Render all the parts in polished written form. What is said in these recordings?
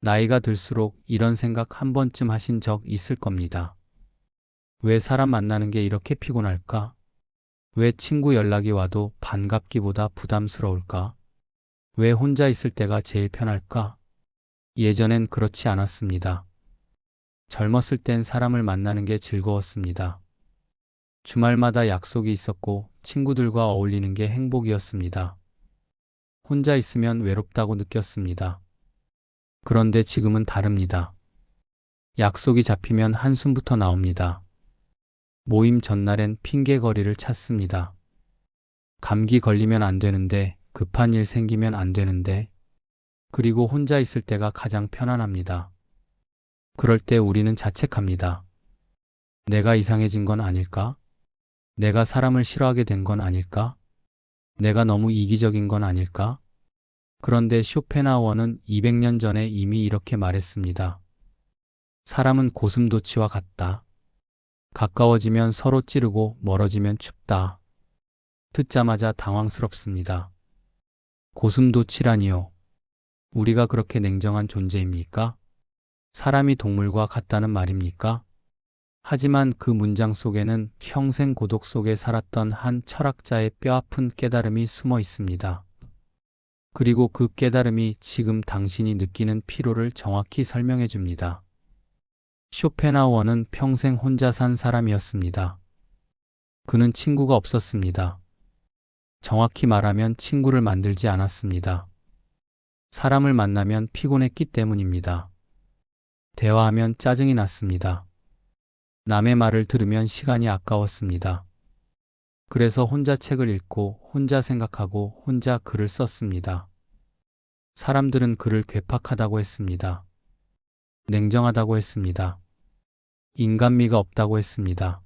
나이가 들수록 이런 생각 한 번쯤 하신 적 있을 겁니다. 왜 사람 만나는 게 이렇게 피곤할까? 왜 친구 연락이 와도 반갑기보다 부담스러울까? 왜 혼자 있을 때가 제일 편할까? 예전엔 그렇지 않았습니다. 젊었을 땐 사람을 만나는 게 즐거웠습니다. 주말마다 약속이 있었고 친구들과 어울리는 게 행복이었습니다. 혼자 있으면 외롭다고 느꼈습니다. 그런데 지금은 다릅니다. 약속이 잡히면 한숨부터 나옵니다. 모임 전날엔 핑계거리를 찾습니다. 감기 걸리면 안 되는데, 급한 일 생기면 안 되는데, 그리고 혼자 있을 때가 가장 편안합니다. 그럴 때 우리는 자책합니다. 내가 이상해진 건 아닐까? 내가 사람을 싫어하게 된 건 아닐까? 내가 너무 이기적인 건 아닐까? 그런데 쇼펜하우어는 200년 전에 이미 이렇게 말했습니다. 사람은 고슴도치와 같다. 가까워지면 서로 찌르고 멀어지면 춥다. 듣자마자 당황스럽습니다. 고슴도치라니요. 우리가 그렇게 냉정한 존재입니까? 사람이 동물과 같다는 말입니까? 하지만 그 문장 속에는 평생 고독 속에 살았던 한 철학자의 뼈아픈 깨달음이 숨어 있습니다. 그리고 그 깨달음이 지금 당신이 느끼는 피로를 정확히 설명해 줍니다. 쇼펜하우어는 평생 혼자 산 사람이었습니다. 그는 친구가 없었습니다. 정확히 말하면 친구를 만들지 않았습니다. 사람을 만나면 피곤했기 때문입니다. 대화하면 짜증이 났습니다. 남의 말을 들으면 시간이 아까웠습니다. 그래서 혼자 책을 읽고 혼자 생각하고 혼자 글을 썼습니다. 사람들은 그를 괴팍하다고 했습니다. 냉정하다고 했습니다. 인간미가 없다고 했습니다.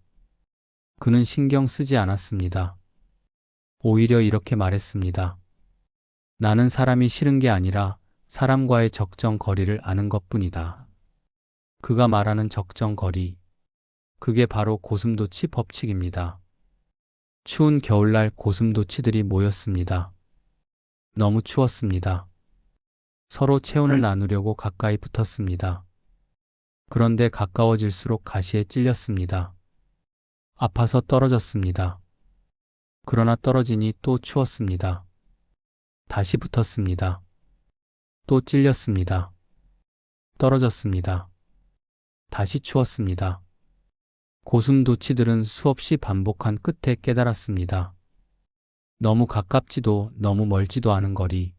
그는 신경 쓰지 않았습니다. 오히려 이렇게 말했습니다. 나는 사람이 싫은 게 아니라 사람과의 적정 거리를 아는 것뿐이다. 그가 말하는 적정 거리, 그게 바로 고슴도치 법칙입니다. 추운 겨울날 고슴도치들이 모였습니다. 너무 추웠습니다. 서로 체온을 나누려고 가까이 붙었습니다. 그런데 가까워질수록 가시에 찔렸습니다. 아파서 떨어졌습니다. 그러나 떨어지니 또 추웠습니다. 다시 붙었습니다. 또 찔렸습니다. 떨어졌습니다. 다시 추웠습니다. 고슴도치들은 수없이 반복한 끝에 깨달았습니다. 너무 가깝지도 너무 멀지도 않은 거리,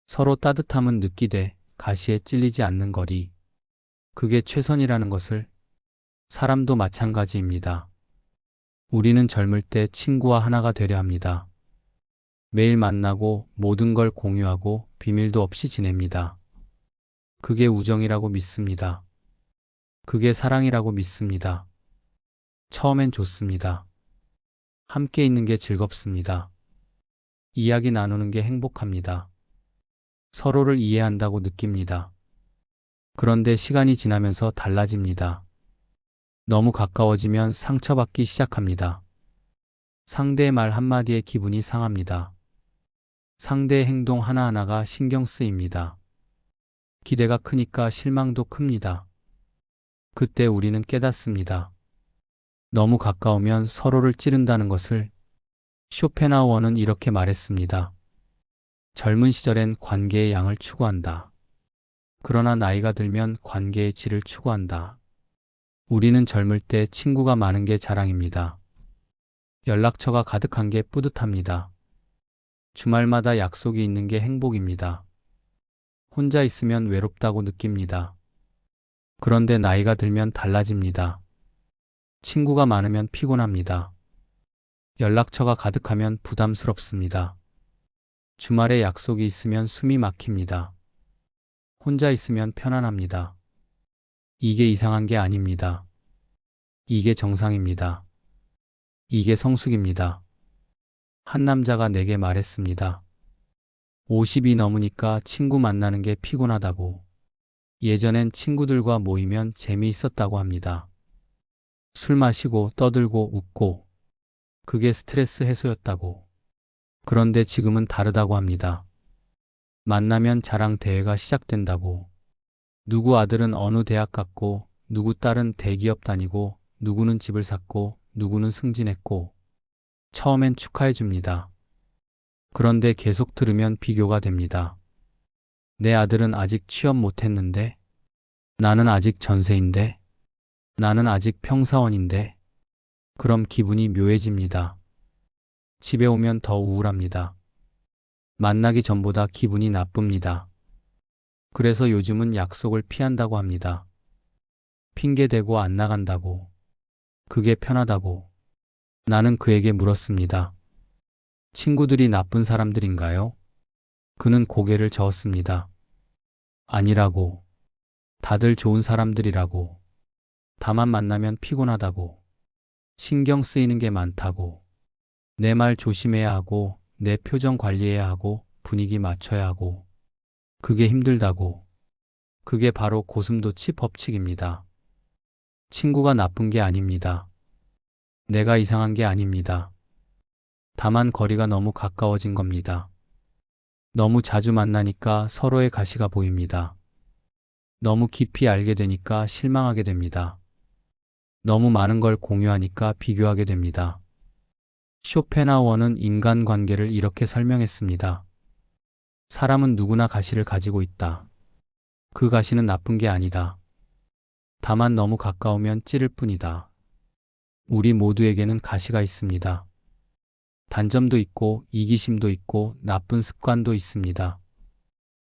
서로 따뜻함은 느끼되 가시에 찔리지 않는 거리, 그게 최선이라는 것을. 사람도 마찬가지입니다. 우리는 젊을 때 친구와 하나가 되려 합니다. 매일 만나고 모든 걸 공유하고 비밀도 없이 지냅니다. 그게 우정이라고 믿습니다. 그게 사랑이라고 믿습니다. 처음엔 좋습니다. 함께 있는 게 즐겁습니다. 이야기 나누는 게 행복합니다. 서로를 이해한다고 느낍니다. 그런데 시간이 지나면서 달라집니다. 너무 가까워지면 상처받기 시작합니다. 상대의 말 한마디에 기분이 상합니다. 상대의 행동 하나하나가 신경 쓰입니다. 기대가 크니까 실망도 큽니다. 그때 우리는 깨닫습니다. 너무 가까우면 서로를 찌른다는 것을. 쇼펜하우어는 이렇게 말했습니다. 젊은 시절엔 관계의 양을 추구한다. 그러나 나이가 들면 관계의 질을 추구한다. 우리는 젊을 때 친구가 많은 게 자랑입니다. 연락처가 가득한 게 뿌듯합니다. 주말마다 약속이 있는 게 행복입니다. 혼자 있으면 외롭다고 느낍니다. 그런데 나이가 들면 달라집니다. 친구가 많으면 피곤합니다. 연락처가 가득하면 부담스럽습니다. 주말에 약속이 있으면 숨이 막힙니다. 혼자 있으면 편안합니다. 이게 이상한 게 아닙니다. 이게 정상입니다. 이게 성숙입니다. 한 남자가 내게 말했습니다. 50이 넘으니까 친구 만나는 게 피곤하다고. 예전엔 친구들과 모이면 재미있었다고 합니다. 술 마시고 떠들고 웃고. 그게 스트레스 해소였다고. 그런데 지금은 다르다고 합니다. 만나면 자랑 대회가 시작된다고. 누구 아들은 어느 대학 갔고, 누구 딸은 대기업 다니고, 누구는 집을 샀고, 누구는 승진했고, 처음엔 축하해 줍니다. 그런데 계속 들으면 비교가 됩니다. 내 아들은 아직 취업 못했는데, 나는 아직 전세인데, 나는 아직 평사원인데, 그럼 기분이 묘해집니다. 집에 오면 더 우울합니다. 만나기 전보다 기분이 나쁩니다. 그래서 요즘은 약속을 피한다고 합니다. 핑계대고 안 나간다고. 그게 편하다고. 나는 그에게 물었습니다. 친구들이 나쁜 사람들인가요? 그는 고개를 저었습니다. 아니라고. 다들 좋은 사람들이라고. 다만 만나면 피곤하다고. 신경 쓰이는 게 많다고. 내 말 조심해야 하고, 내 표정 관리해야 하고, 분위기 맞춰야 하고. 그게 힘들다고. 그게 바로 고슴도치 법칙입니다. 친구가 나쁜 게 아닙니다. 내가 이상한 게 아닙니다. 다만 거리가 너무 가까워진 겁니다. 너무 자주 만나니까 서로의 가시가 보입니다. 너무 깊이 알게 되니까 실망하게 됩니다. 너무 많은 걸 공유하니까 비교하게 됩니다. 쇼펜하우어는 인간관계를 이렇게 설명했습니다. 사람은 누구나 가시를 가지고 있다. 그 가시는 나쁜 게 아니다. 다만 너무 가까우면 찌를 뿐이다. 우리 모두에게는 가시가 있습니다. 단점도 있고 이기심도 있고 나쁜 습관도 있습니다.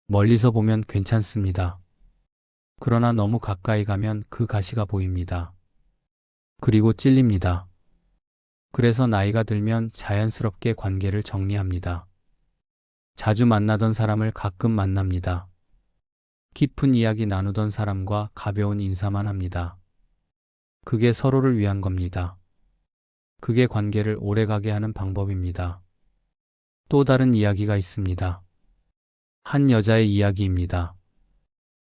멀리서 보면 괜찮습니다. 그러나 너무 가까이 가면 그 가시가 보입니다. 그리고 찔립니다. 그래서 나이가 들면 자연스럽게 관계를 정리합니다. 자주 만나던 사람을 가끔 만납니다. 깊은 이야기 나누던 사람과 가벼운 인사만 합니다. 그게 서로를 위한 겁니다. 그게 관계를 오래가게 하는 방법입니다. 또 다른 이야기가 있습니다. 한 여자의 이야기입니다.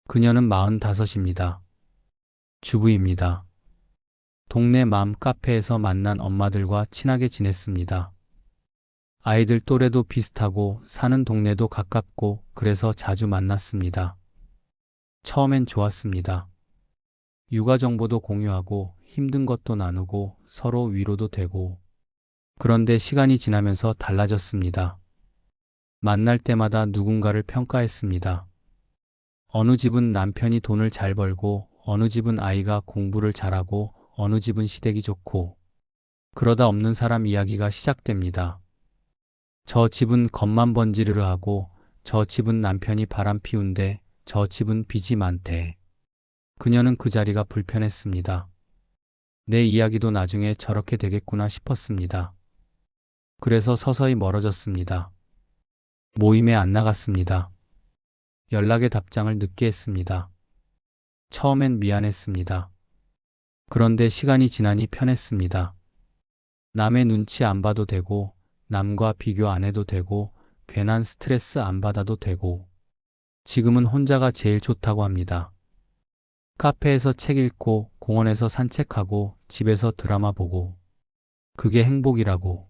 그녀는 45입니다. 주부입니다. 동네 맘 카페에서 만난 엄마들과 친하게 지냈습니다. 아이들 또래도 비슷하고 사는 동네도 가깝고 그래서 자주 만났습니다. 처음엔 좋았습니다. 육아 정보도 공유하고 힘든 것도 나누고 서로 위로도 되고. 그런데 시간이 지나면서 달라졌습니다. 만날 때마다 누군가를 평가했습니다. 어느 집은 남편이 돈을 잘 벌고, 어느 집은 아이가 공부를 잘하고, 어느 집은 시댁이 좋고. 그러다 없는 사람 이야기가 시작됩니다. 저 집은 겉만 번지르르 하고, 저 집은 남편이 바람 피운데, 저 집은 빚이 많대. 그녀는 그 자리가 불편했습니다. 내 이야기도 나중에 저렇게 되겠구나 싶었습니다. 그래서 서서히 멀어졌습니다. 모임에 안 나갔습니다. 연락에 답장을 늦게 했습니다. 처음엔 미안했습니다. 그런데 시간이 지나니 편했습니다. 남의 눈치 안 봐도 되고, 남과 비교 안 해도 되고, 괜한 스트레스 안 받아도 되고. 지금은 혼자가 제일 좋다고 합니다. 카페에서 책 읽고, 공원에서 산책하고, 집에서 드라마 보고. 그게 행복이라고.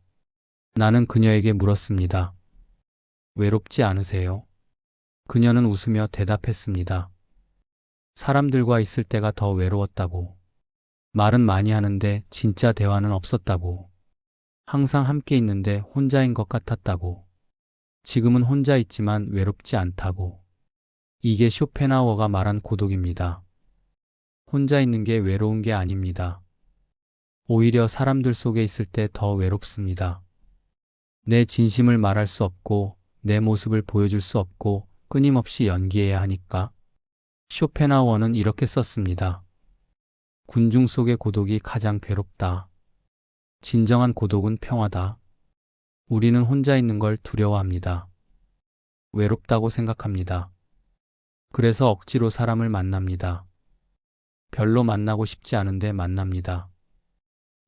나는 그녀에게 물었습니다. 외롭지 않으세요? 그녀는 웃으며 대답했습니다. 사람들과 있을 때가 더 외로웠다고. 말은 많이 하는데 진짜 대화는 없었다고. 항상 함께 있는데 혼자인 것 같았다고. 지금은 혼자 있지만 외롭지 않다고. 이게 쇼펜하우어가 말한 고독입니다. 혼자 있는 게 외로운 게 아닙니다. 오히려 사람들 속에 있을 때 더 외롭습니다. 내 진심을 말할 수 없고, 내 모습을 보여줄 수 없고, 끊임없이 연기해야 하니까. 쇼펜하우어는 이렇게 썼습니다. 군중 속의 고독이 가장 괴롭다. 진정한 고독은 평화다. 우리는 혼자 있는 걸 두려워합니다. 외롭다고 생각합니다. 그래서 억지로 사람을 만납니다. 별로 만나고 싶지 않은데 만납니다.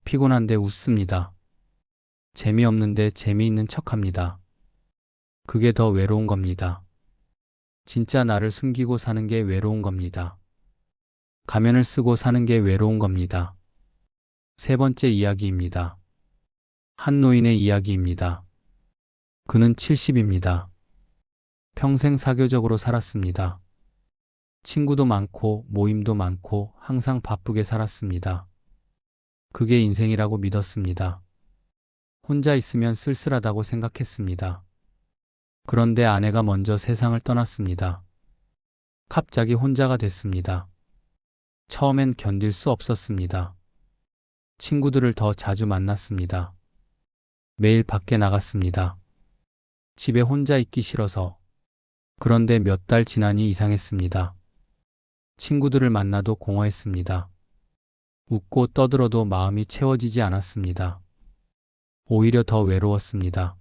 피곤한데 웃습니다. 재미없는데 재미있는 척합니다. 그게 더 외로운 겁니다. 진짜 나를 숨기고 사는 게 외로운 겁니다. 가면을 쓰고 사는 게 외로운 겁니다. 세 번째 이야기입니다. 한 노인의 이야기입니다. 그는 70입니다. 평생 사교적으로 살았습니다. 친구도 많고 모임도 많고 항상 바쁘게 살았습니다. 그게 인생이라고 믿었습니다. 혼자 있으면 쓸쓸하다고 생각했습니다. 그런데 아내가 먼저 세상을 떠났습니다. 갑자기 혼자가 됐습니다. 처음엔 견딜 수 없었습니다. 친구들을 더 자주 만났습니다. 매일 밖에 나갔습니다. 집에 혼자 있기 싫어서. 그런데 몇 달 지나니 이상했습니다. 친구들을 만나도 공허했습니다. 웃고 떠들어도 마음이 채워지지 않았습니다. 오히려 더 외로웠습니다.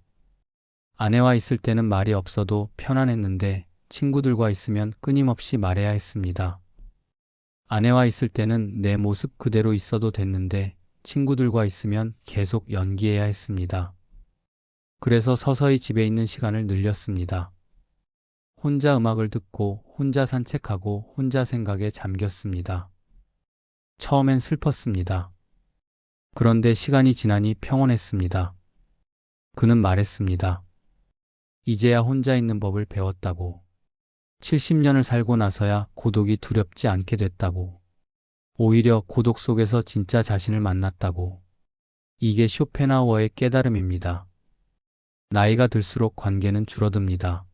아내와 있을 때는 말이 없어도 편안했는데 친구들과 있으면 끊임없이 말해야 했습니다. 아내와 있을 때는 내 모습 그대로 있어도 됐는데 친구들과 있으면 계속 연기해야 했습니다. 그래서 서서히 집에 있는 시간을 늘렸습니다. 혼자 음악을 듣고 혼자 산책하고 혼자 생각에 잠겼습니다. 처음엔 슬펐습니다. 그런데 시간이 지나니 평온했습니다. 그는 말했습니다. 이제야 혼자 있는 법을 배웠다고. 70년을 살고 나서야 고독이 두렵지 않게 됐다고. 오히려 고독 속에서 진짜 자신을 만났다고. 이게 쇼펜하우어의 깨달음입니다. 나이가 들수록 관계는 줄어듭니다.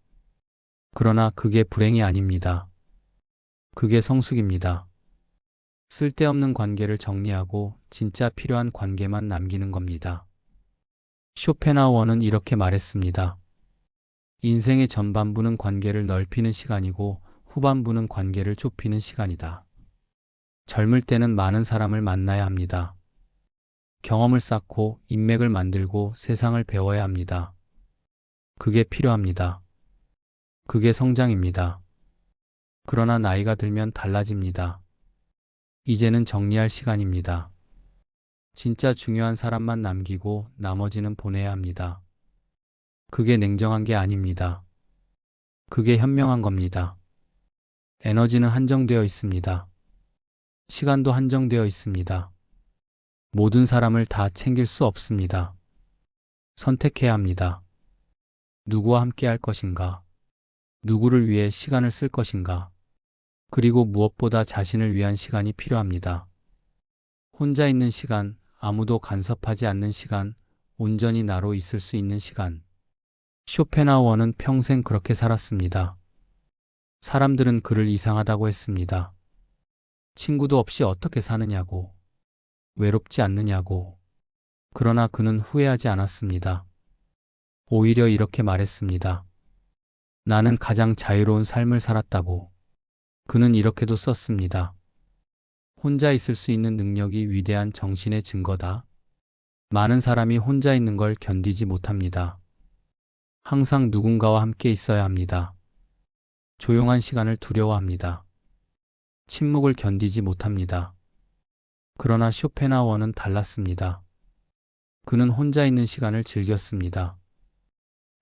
그러나 그게 불행이 아닙니다. 그게 성숙입니다. 쓸데없는 관계를 정리하고 진짜 필요한 관계만 남기는 겁니다. 쇼펜하우어는 이렇게 말했습니다. 인생의 전반부는 관계를 넓히는 시간이고 후반부는 관계를 좁히는 시간이다. 젊을 때는 많은 사람을 만나야 합니다. 경험을 쌓고 인맥을 만들고 세상을 배워야 합니다. 그게 필요합니다. 그게 성장입니다. 그러나 나이가 들면 달라집니다. 이제는 정리할 시간입니다. 진짜 중요한 사람만 남기고 나머지는 보내야 합니다. 그게 냉정한 게 아닙니다. 그게 현명한 겁니다. 에너지는 한정되어 있습니다. 시간도 한정되어 있습니다. 모든 사람을 다 챙길 수 없습니다. 선택해야 합니다. 누구와 함께 할 것인가? 누구를 위해 시간을 쓸 것인가? 그리고 무엇보다 자신을 위한 시간이 필요합니다. 혼자 있는 시간, 아무도 간섭하지 않는 시간, 온전히 나로 있을 수 있는 시간. 쇼펜하우어는 평생 그렇게 살았습니다. 사람들은 그를 이상하다고 했습니다. 친구도 없이 어떻게 사느냐고. 외롭지 않느냐고. 그러나 그는 후회하지 않았습니다. 오히려 이렇게 말했습니다. 나는 가장 자유로운 삶을 살았다고. 그는 이렇게도 썼습니다. 혼자 있을 수 있는 능력이 위대한 정신의 증거다. 많은 사람이 혼자 있는 걸 견디지 못합니다. 항상 누군가와 함께 있어야 합니다. 조용한 시간을 두려워합니다. 침묵을 견디지 못합니다. 그러나 쇼펜하우어는 달랐습니다. 그는 혼자 있는 시간을 즐겼습니다.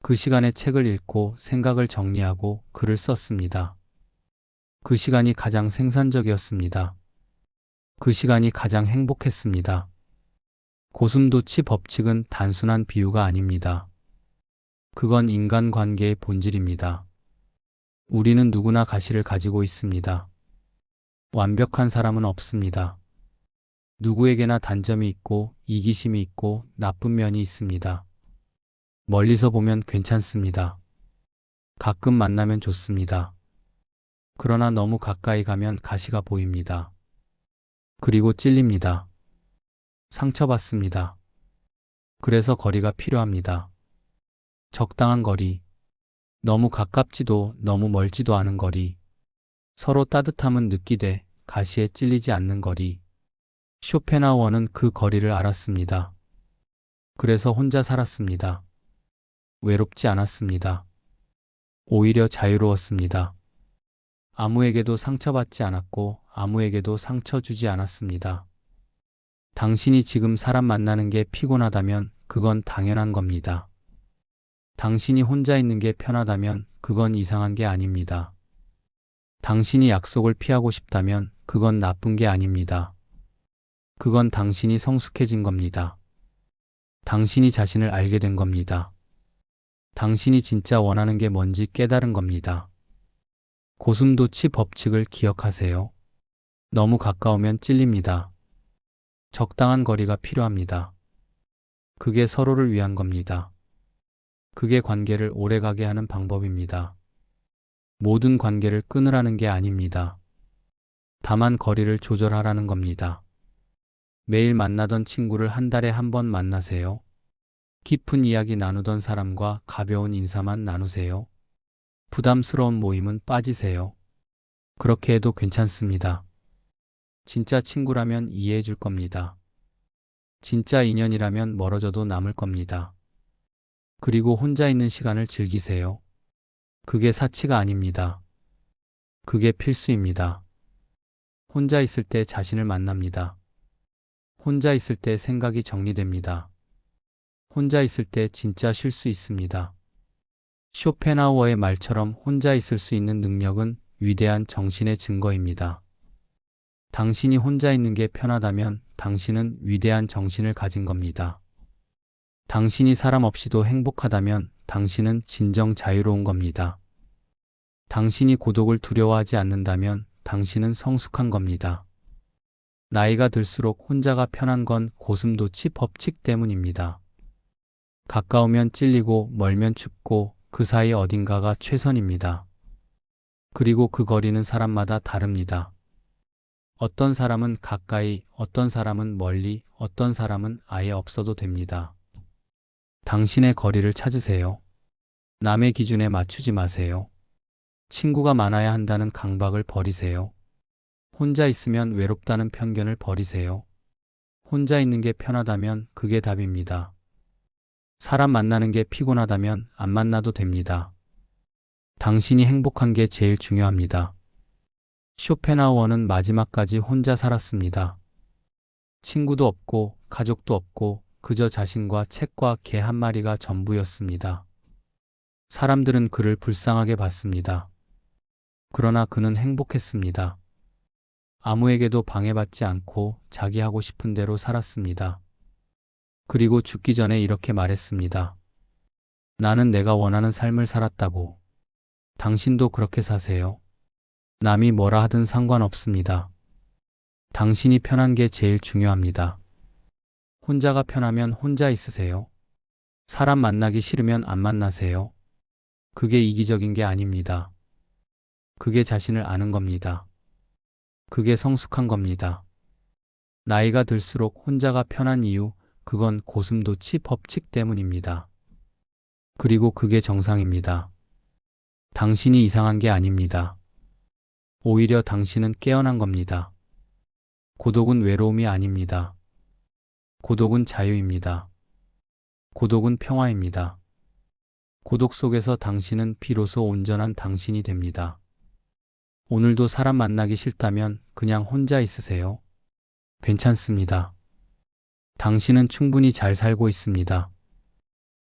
그 시간에 책을 읽고 생각을 정리하고 글을 썼습니다. 그 시간이 가장 생산적이었습니다. 그 시간이 가장 행복했습니다. 고슴도치 법칙은 단순한 비유가 아닙니다. 그건 인간관계의 본질입니다. 우리는 누구나 가시를 가지고 있습니다. 완벽한 사람은 없습니다. 누구에게나 단점이 있고 이기심이 있고 나쁜 면이 있습니다. 멀리서 보면 괜찮습니다. 가끔 만나면 좋습니다. 그러나 너무 가까이 가면 가시가 보입니다. 그리고 찔립니다. 상처받습니다. 그래서 거리가 필요합니다. 적당한 거리. 너무 가깝지도 너무 멀지도 않은 거리. 서로 따뜻함은 느끼되 가시에 찔리지 않는 거리. 쇼펜하우어는 그 거리를 알았습니다. 그래서 혼자 살았습니다. 외롭지 않았습니다. 오히려 자유로웠습니다. 아무에게도 상처받지 않았고 아무에게도 상처 주지 않았습니다. 당신이 지금 사람 만나는 게 피곤하다면 그건 당연한 겁니다. 당신이 혼자 있는 게 편하다면 그건 이상한 게 아닙니다. 당신이 약속을 피하고 싶다면 그건 나쁜 게 아닙니다. 그건 당신이 성숙해진 겁니다. 당신이 자신을 알게 된 겁니다. 당신이 진짜 원하는 게 뭔지 깨달은 겁니다. 고슴도치 법칙을 기억하세요. 너무 가까우면 찔립니다. 적당한 거리가 필요합니다. 그게 서로를 위한 겁니다. 그게 관계를 오래가게 하는 방법입니다. 모든 관계를 끊으라는 게 아닙니다. 다만 거리를 조절하라는 겁니다. 매일 만나던 친구를 한 달에 한 번 만나세요. 깊은 이야기 나누던 사람과 가벼운 인사만 나누세요. 부담스러운 모임은 빠지세요. 그렇게 해도 괜찮습니다. 진짜 친구라면 이해해 줄 겁니다. 진짜 인연이라면 멀어져도 남을 겁니다. 그리고 혼자 있는 시간을 즐기세요. 그게 사치가 아닙니다. 그게 필수입니다. 혼자 있을 때 자신을 만납니다. 혼자 있을 때 생각이 정리됩니다. 혼자 있을 때 진짜 쉴 수 있습니다. 쇼펜하우어의 말처럼 혼자 있을 수 있는 능력은 위대한 정신의 증거입니다. 당신이 혼자 있는 게 편하다면 당신은 위대한 정신을 가진 겁니다. 당신이 사람 없이도 행복하다면 당신은 진정 자유로운 겁니다. 당신이 고독을 두려워하지 않는다면 당신은 성숙한 겁니다. 나이가 들수록 혼자가 편한 건 고슴도치 법칙 때문입니다. 가까우면 찔리고 멀면 춥고 그 사이 어딘가가 최선입니다. 그리고 그 거리는 사람마다 다릅니다. 어떤 사람은 가까이, 어떤 사람은 멀리, 어떤 사람은 아예 없어도 됩니다. 당신의 거리를 찾으세요. 남의 기준에 맞추지 마세요. 친구가 많아야 한다는 강박을 버리세요. 혼자 있으면 외롭다는 편견을 버리세요. 혼자 있는 게 편하다면 그게 답입니다. 사람 만나는 게 피곤하다면 안 만나도 됩니다. 당신이 행복한 게 제일 중요합니다. 쇼펜하우어는 마지막까지 혼자 살았습니다. 친구도 없고 가족도 없고 그저 자신과 책과 개 한 마리가 전부였습니다. 사람들은 그를 불쌍하게 봤습니다. 그러나 그는 행복했습니다. 아무에게도 방해받지 않고 자기 하고 싶은 대로 살았습니다. 그리고 죽기 전에 이렇게 말했습니다. 나는 내가 원하는 삶을 살았다고. 당신도 그렇게 사세요. 남이 뭐라 하든 상관없습니다. 당신이 편한 게 제일 중요합니다. 혼자가 편하면 혼자 있으세요. 사람 만나기 싫으면 안 만나세요. 그게 이기적인 게 아닙니다. 그게 자신을 아는 겁니다. 그게 성숙한 겁니다. 나이가 들수록 혼자가 편한 이유, 그건 고슴도치 법칙 때문입니다. 그리고 그게 정상입니다. 당신이 이상한 게 아닙니다. 오히려 당신은 깨어난 겁니다. 고독은 외로움이 아닙니다. 고독은 자유입니다. 고독은 평화입니다. 고독 속에서 당신은 비로소 온전한 당신이 됩니다. 오늘도 사람 만나기 싫다면 그냥 혼자 있으세요. 괜찮습니다. 당신은 충분히 잘 살고 있습니다.